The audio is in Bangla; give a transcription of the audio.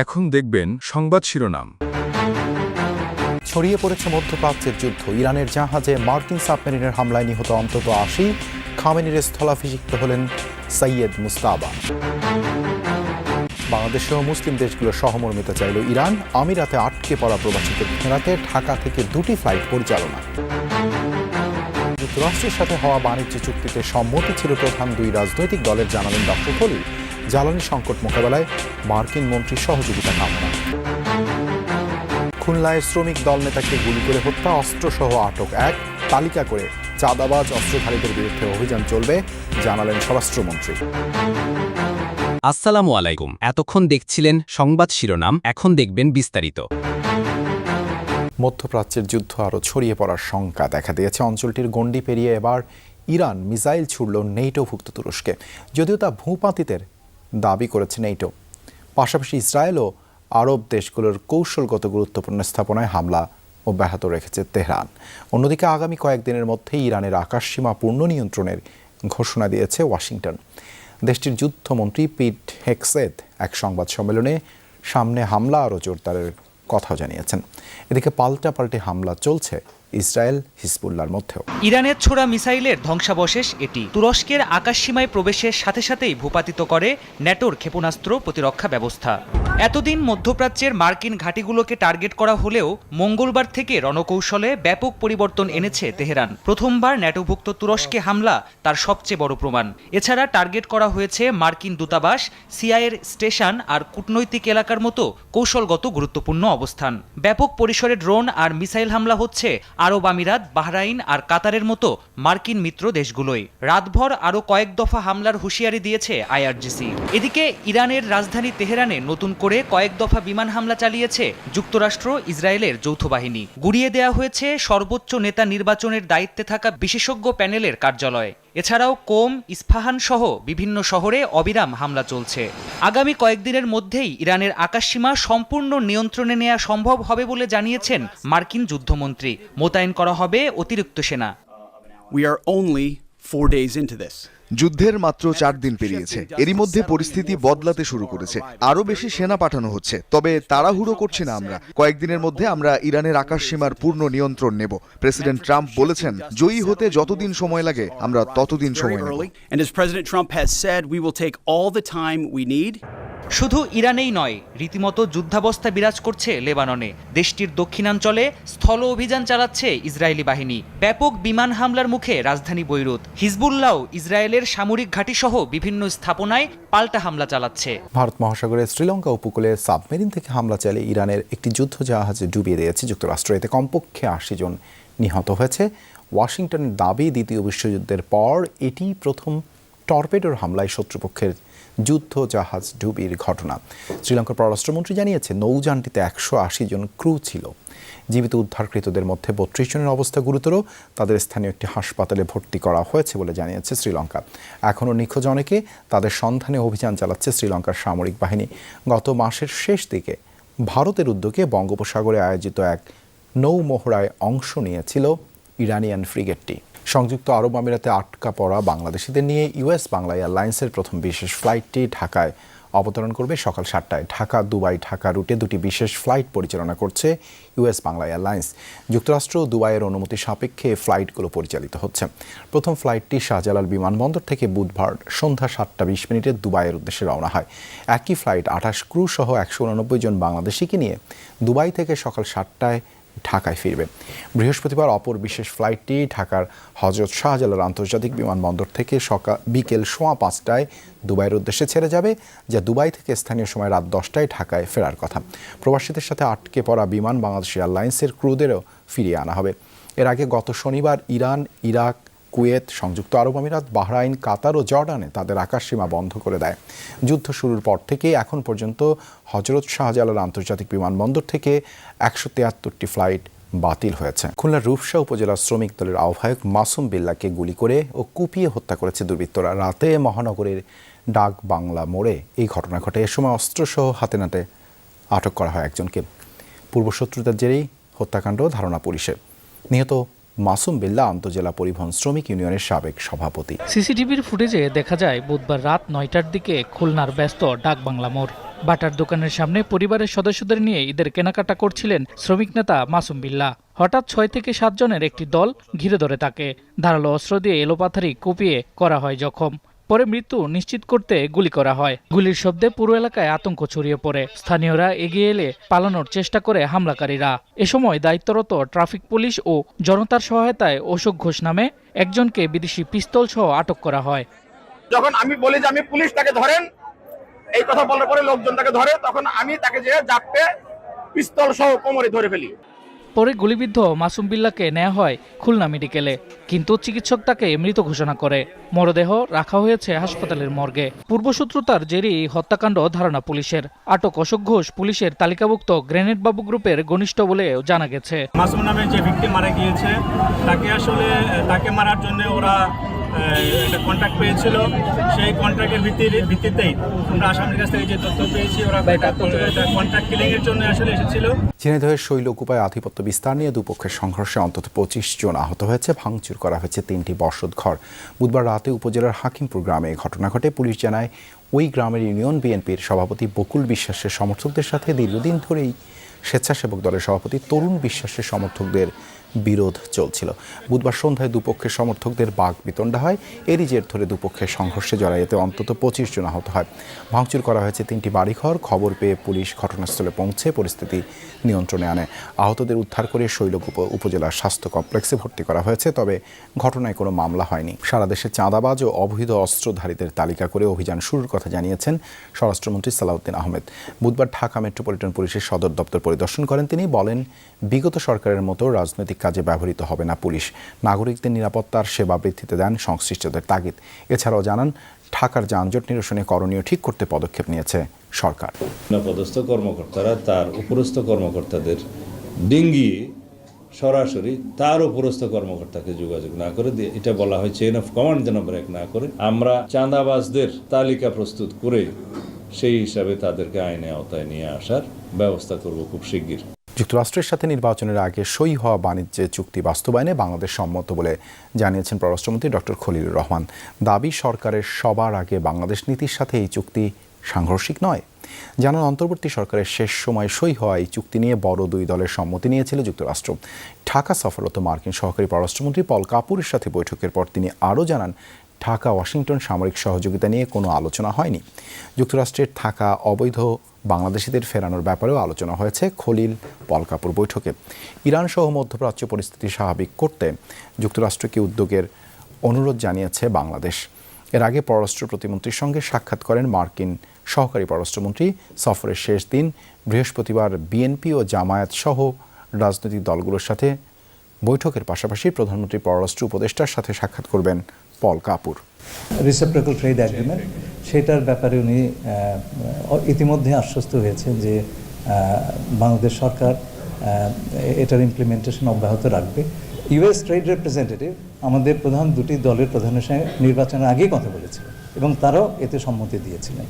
এখন দেখবেন সংবাদ শিরোনাম। ছড়িয়ে পড়েছে মধ্যপ্রাচ্যের যুদ্ধ। ইরানের জাহাজে মার্কিন সাবমেরিনের হামলায় নিহত অন্তত ৮০। খামেনির স্থলাভিষিক্ত হলেন সৈয়দ মুজতাবা। বাংলাদেশ সহ মুসলিম দেশগুলো সহমর্মিতা চাইল ইরান। আমিরাতে আটকে পড়া প্রবাসীদের ফেরাতে ঢাকা থেকে 2টি ফ্লাইট পরিচালনা। যুক্তরাষ্ট্রের সাথে হওয়া বাণিজ্য চুক্তিতে সম্মতি ছিল প্রধান দুই রাজনৈতিক দলের, জানালেন ডক্টর খলিল। জ্বালানি সংকট মোকাবেলায় মার্কিন মন্ত্রীর সহযোগিতা কামনা। খুলনায় শ্রমিক দল নেতাকে গুলি করে হত্যা, অস্ত্রসহ আটক 1। তালিকা করে চাঁদাবাজ অস্ত্রধারীদের বিরুদ্ধে অভিযান চলবে, জানালেন স্বরাষ্ট্রমন্ত্রী। আসসালামু আলাইকুম। এতক্ষণ দেখছিলেন সংবাদ শিরোনাম, এখন দেখবেন বিস্তারিত। মধ্যপ্রাচ্যের যুদ্ধ আরও ছড়িয়ে পড়ার শঙ্কা দেখা দিয়েছে। অঞ্চলটির গণ্ডি পেরিয়ে এবার ইরান মিসাইল ছুড়ল নেটোভুক্ত তুরস্কে, যদিও তা ভূপাতিতের দাবি করেছে নেটো। পাশাপাশি ইসরায়েল ও আরব দেশগুলোর কৌশলগত গুরুত্বপূর্ণ স্থাপনায় হামলা অব্যাহত রেখেছে তেহরান। অন্যদিকে আগামী কয়েকদিনের মধ্যেই ইরানের আকাশসীমা পূর্ণ নিয়ন্ত্রণের ঘোষণা দিয়েছে ওয়াশিংটন। দেশটির যুদ্ধমন্ত্রী পিট হেগসেথ এক সংবাদ সম্মেলনে সামনে হামলা আরও জোরদারের কথা জানিয়েছেন। এদিকে পাল্টাপাল্টি হামলা চলছে ইসরায়েল হিজবুল্লাহর মধ্যেও। ইরানের ছোড়া মিসাইলের ধ্বংসাবশেষ এটি তুরস্কের আকাশসীমায় প্রবেশের সাথে সাথেই ভূপাতিত করে ন্যাটোর ক্ষেপণাস্ত্র প্রতিরক্ষা ব্যবস্থা। এতদিন মধ্যপ্রাচ্যের মার্কিন ঘাঁটিগুলোকে টার্গেট করা হলেও মঙ্গলবার থেকে রণকৌশলে ব্যাপক পরিবর্তন এনেছে তেহরান। প্রথমবার ন্যাটোভুক্ত তুরস্কে হামলা তার সবচেয়ে বড় প্রমাণ। এছাড়া টার্গেট করা হয়েছে মার্কিন দূতাবাস, সিআইএর স্টেশন আর কূটনৈতিক এলাকার মতো কৌশলগত গুরুত্বপূর্ণ অবস্থান। ব্যাপক পরিসরে ড্রোন আর মিসাইল হামলা হচ্ছে আরব আমিরাত, বাহরাইন আর কাতারের মতো মার্কিন মিত্র দেশগুলোই। রাতভর আরও কয়েক দফা হামলার হুঁশিয়ারি দিয়েছে আইআরজিসি। এদিকে ইরানের রাজধানী তেহরানে নতুন করে কয়েক দফা বিমান হামলা চালিয়েছে যুক্তরাষ্ট্র ইসরায়েলের যৌথ বাহিনী। গুড়িয়ে দেওয়া হয়েছে সর্বোচ্চ নেতা নির্বাচনের দায়িত্বে থাকা বিশেষজ্ঞ প্যানেলের কার্যালয়। এছাড়াও কোম, ইস্পাহান সহ বিভিন্ন শহরে অবিরাম হামলা চলছে। আগামী কয়েকদিনের মধ্যেই ইরানের আকাশসীমা সম্পূর্ণ নিয়ন্ত্রণে নেওয়া সম্ভব হবে বলে জানিয়েছেন মার্কিন যুদ্ধমন্ত্রী। মোতায়েন করা হবে অতিরিক্ত সেনা। We are only 4 days into this. যুদ্ধের মাত্র 4 দিন পেরিয়েছে। এরই মধ্যে পরিস্থিতি বদলাতে শুরু করেছে। আরও বেশি সেনা পাঠানো হচ্ছে। তবে তাড়াহুড়ো করছি না আমরা। কয়েকদিনের মধ্যে আমরা ইরানের আকাশসীমার পূর্ণ নিয়ন্ত্রণ নেব। প্রেসিডেন্ট ট্রাম্প বলেছেন, জয়ী হতে যতদিন সময় লাগে আমরা ততদিন সময় নেব। And as President Trump has said, we will take all the time we need. শুধু ইরানেই নয়, রীতিমতো যুদ্ধাবস্থা বিরাজ করছে লেবাননে। দেশটির দক্ষিণাঞ্চলে স্থল অভিযান চালাচ্ছে ইসরায়েলি বাহিনী। ব্যাপক বিমান হামলার মুখে রাজধানী বৈরুত। হিজবুল্লাহ ইসরায়েলের সামরিক ঘাঁটি সহ বিভিন্ন স্থাপনায় পাল্টা হামলা চালাচ্ছে। ভারত মহাসাগরের শ্রীলঙ্কা উপকূলে সাবমেরিন থেকে হামলা চালিয়ে ইরানের একটি যুদ্ধজাহাজে ডুবিয়ে দিয়েছে যুক্তরাষ্ট্র। এতে কমপক্ষে ৮০ জন নিহত হয়েছে। ওয়াশিংটনের দাবি, দ্বিতীয় বিশ্বযুদ্ধের পর এটি প্রথম টর্পেডোর হামলায় শত্রুপক্ষের যুদ্ধজাহাজ ডুবির ঘটনা। শ্রীলঙ্কার পররাষ্ট্রমন্ত্রী জানিয়েছে, নৌযানটিতে ১৮০ জন ক্রু ছিল। জীবিত উদ্ধারকৃতদের মধ্যে ৩২ জনের অবস্থা গুরুতর। তাদের স্থানীয় একটি হাসপাতালে ভর্তি করা হয়েছে বলে জানিয়েছে শ্রীলঙ্কা। এখনও নিখোঁজ অনেকে, তাদের সন্ধানে অভিযান চালাচ্ছে শ্রীলঙ্কার সামরিক বাহিনী। গত মাসের শেষ দিকে ভারতের উদ্যোগে বঙ্গোপসাগরে আয়োজিত এক নৌমহড়ায় অংশ নিয়েছিল ইরানিয়ান ফ্রিগেটটি। সংযুক্ত আরব আমিরাতে আটকা পড়া বাংলাদেশিদের নিয়ে ইউএস বাংলা এয়ারলাইন্সের প্রথম বিশেষ ফ্লাইটটি ঢাকায় অবতরণ করবে সকাল ৭টায়। ঢাকা দুবাই ঢাকা রুটে 2টি বিশেষ ফ্লাইট পরিচালনা করছে ইউএস বাংলা এয়ারলাইন্স। যুক্তরাষ্ট্র দুবাইয়ের অনুমতি সাপেক্ষে ফ্লাইটগুলো পরিচালিত হচ্ছে। প্রথম ফ্লাইটটি শাহজালাল বিমানবন্দর থেকে বুধবার সন্ধ্যা 7:20 দুবাইয়ের উদ্দেশ্যে রওনা হয়। একই ফ্লাইট 28 ক্রু সহ 189 জন বাংলাদেশিকে নিয়ে দুবাই থেকে সকাল 7টায় ঢাকায় ফিরবে। বৃহস্পতিবার অপর বিশেষ ফ্লাইটটি ঢাকার হজরত শাহজালাল আন্তর্জাতিক বিমানবন্দর থেকে বিকেল 5:15 দুবাইয়ের উদ্দেশ্যে ছেড়ে যাবে, যা দুবাই থেকে স্থানীয় সময় রাত 10টায় ঢাকায় ফেরার কথা। প্রবাসীদের সাথে আটকে পড়া বিমান বাংলাদেশ এয়ারলাইন্সের ক্রুদেরও ফিরিয়ে আনা হবে। এর আগে গত শনিবার ইরান, ইরাক, কুয়েত, সংযুক্ত আরব আমিরাত, বাহরাইন, কাতার ও জর্ডানে তাদের আকাশসীমা বন্ধ করে দেয়। যুদ্ধ শুরুর পর থেকে এখন পর্যন্ত হজরত শাহজালাল আন্তর্জাতিক বিমানবন্দর থেকে 173টি ফ্লাইট বাতিল হয়েছে। খুলনার রূপসা উপজেলার শ্রমিক দলের আহ্বায়ক মাসুম বিল্লাহকে গুলি করে ও কুপিয়ে হত্যা করেছে দুর্বৃত্তরা। রাতে মহানগরের ডাক বাংলা মোড়ে এই ঘটনা ঘটে। এ সময় অস্ত্রসহ হাতে নাতে আটক করা হয় একজনকে। পূর্বশত্রুতার জেরেই হত্যাকাণ্ড ধারণা পুলিশের। নিহত মাসুম বিল্লাহ আন্তজেলা পরিবহন শ্রমিক ইউনিয়নের সাবেক সভাপতি। সিসিটিভির ফুটেজে দেখা যায় বুধবার রাত 9টার দিকে খুলনার ব্যস্ত ডাকবাংলা মোড়। বাটার দোকানের সামনে পরিবারের সদস্যদের নিয়ে ঈদের কেনাকাটা করছিলেন শ্রমিক নেতা মাসুম বিল্লাহ। হঠাৎ 6 থেকে 7 জনের একটি দল ঘিরে ধরে তাকে ধারালো অস্ত্র দিয়ে এলোপাথারি কুপিয়ে করা হয় জখম। পরে মৃত্যু নিশ্চিত করতে গুলি করা হয়। গুলির শব্দে পুরো এলাকায় আতঙ্ক ছড়িয়ে পড়ে। স্থানীয়রা এগিয়ে এলে পালানোর চেষ্টা করে হামলাকারীরা। এ সময় দায়িত্বরত ট্রাফিক পুলিশ ও জনতার সহায়তায় অশোক ঘোষ নামে একজনকে বিদেশি পিস্তল সহ আটক করা হয়। যখন আমি বলি যে আমি পুলিশ, তাকে ধরেন, এই কথা বলার পরে লোকজন তাকে ধরে, তখন আমি তাকে যে জাপটে পিস্তল সহ কোমরে ধরে ফেলি। পরে গুলিবিদ্ধ মাসুম বিল্লাহকে নেওয়া হয় খুলনা মেডিকেলে, কিন্তু চিকিৎসক তাকে মৃত ঘোষণা করে। মরদেহ রাখা হয়েছে হাসপাতালের মর্গে। পূর্বশত্রুতার জেরেই হত্যাকাণ্ড ধারণা পুলিশের। আটক অশোক ঘোষ পুলিশের তালিকাভুক্ত গ্রেনেড বাবু গ্রুপের ঘনিষ্ঠ বলেও জানা গেছে। মাসুম নামে যে ভিকটিম মারা গিয়েছে, তাকে মারার জন্য ওরা একটা কন্ট্রাক্ট পেয়েছিল। সেই কন্ট্রাক্টের ভিত্তিতেই আমরা আসামির কাছ থেকে যে তথ্য পেয়েছি, ওরা কন্ট্রাক্ট কিলিং এর জন্য আসলে এসেছিল। ঝিনাইদহের শৈলকুপায় আধিপত্য বিস্তার নিয়ে দুপক্ষের সংঘর্ষে অন্তত 25 জন আহত হয়েছে। ভাঙচুর করা হয়েছে 3টি বসতঘর। বুধবার রাতে উপজেলার হাকিমপুর গ্রামে ঘটনা ঘটে। পুলিশ জানায় ওই গ্রামের ইউনিয়ন বিএনপির সভাপতি বকুল বিশ্বাসের সমর্থকদের সাথে দীর্ঘদিন ধরেই স্বেচ্ছাসেবক দলের সভাপতি তরুণ বিশ্বাসের সমর্থকদের বিরোধ চলছিল। বুধবার সন্ধ্যায় দুপক্ষের সমর্থকদের বাকবিতণ্ডা হয়। এরই জের ধরে দুপক্ষের সংঘর্ষে জড়াইতে অন্তত 25 জন আহত হয়। ভাঙচুর করা হয়েছে 3টি বাড়িঘর। খবর পেয়ে পুলিশ ঘটনাস্থলে পৌঁছে পরিস্থিতি নিয়ন্ত্রণে আনে। আহতদের উদ্ধার করে শৈলকুপা উপজেলার স্বাস্থ্য কমপ্লেক্সে ভর্তি করা হয়েছে, তবে ঘটনায় কোনো মামলা হয়নি। সারা দেশে চাঁদাবাজ ও অবৈধ অস্ত্রধারীদের তালিকা করে অভিযান শুরুর কথা জানিয়েছেন স্বরাষ্ট্রমন্ত্রী সালাউদ্দিন আহমেদ। বুধবার ঢাকা মেট্রোপলিটন পুলিশের সদর দপ্তর পরিদর্শন করেন তিনি। বলেন, বিগত সরকারের মতো রাজনৈতিক কাজে ব্যবহৃত হবে না পুলিশ। নাগরিকদের নিরাপত্তার সেবা বৃদ্ধিতে দেন সংশ্লিষ্টদের তাগিদ। এছাড়াও জানান, ঢাকার যানজট নিরসনে করণীয় ঠিক করতে পদক্ষেপ নিয়েছে সরকার। পদস্থ কর্মকর্তারা তার উপরস্থ কর্মকর্তাদের ডিঙ্গিয়ে সরাসরি তার উপরস্থ কর্মকর্তাকে যোগাযোগ না করে দিয়ে, এটা বলা হয় চেইন অফ কমান্ড যেন ব্রেক না করে, আমরা চাঁদাবাজদের তালিকা প্রস্তুত করে সেই হিসাবে তাদেরকে আইনে আওতায় নিয়ে আসার ব্যবস্থা করব খুব শিগগির। যুক্তরাষ্ট্রের সাথে নির্বাচনের আগে সই হওয়া বাণিজ্য চুক্তি বাস্তবায়নে বাংলাদেশ সম্মত বলে জানিয়েছেন পররাষ্ট্রমন্ত্রী ডক্টর খলিলুর রহমান। দাবি, সরকারের সবার আগে বাংলাদেশ নীতির সাথে এই চুক্তি সাংঘর্ষিক নয়। জানান, অন্তর্বর্তী সরকারের শেষ সময় সই হওয়া এই চুক্তি নিয়ে বড় 2 দলের সম্মতি নিয়েছিল যুক্তরাষ্ট্র। ঢাকা সফররত মার্কিন সহকারী পররাষ্ট্রমন্ত্রী পল কাপুরের সাথে বৈঠকের পর তিনি আরও জানান, ঢাকা ওয়াশিংটন সামরিক সহযোগিতা নিয়ে কোনো আলোচনা হয়নি। যুক্তরাষ্ট্রের থাকা অবৈধ বাংলাদেশিদের ফেরানোর ব্যাপারেও আলোচনা হয়েছে খলিল পল কাপুর বৈঠকে। ইরান সহ মধ্যপ্রাচ্য পরিস্থিতি স্বাভাবিক করতে যুক্তরাষ্ট্রকে উদ্যোগের অনুরোধ জানিয়েছে বাংলাদেশ। এর আগে পররাষ্ট্র প্রতিমন্ত্রীর সঙ্গে সাক্ষাৎ করেন মার্কিন সহকারী পররাষ্ট্রমন্ত্রী। সফরের শেষ দিন বৃহস্পতিবার বিএনপি ও জামায়াত সহ রাজনৈতিক দলগুলোর সাথে বৈঠকের পাশাপাশি প্রধানমন্ত্রী পররাষ্ট্র উপদেষ্টার সাথে সাক্ষাৎ করবেন পল কাপুর। রিসিপ্রোকাল ট্রেড এগ্রিমেন্ট, সেটার ব্যাপারে উনি ইতিমধ্যে আশ্বস্ত হয়েছেন যে বাংলাদেশ সরকার এটার ইমপ্লিমেন্টেশন অব্যাহত রাখবে। ইউএস ট্রেড রিপ্রেজেন্টেটিভ আমাদের প্রধান 2টি দলের প্রধানের সঙ্গে নির্বাচনের আগেই কথা বলেছিলেন এবং তারাও এতে সম্মতি দিয়েছিলেন।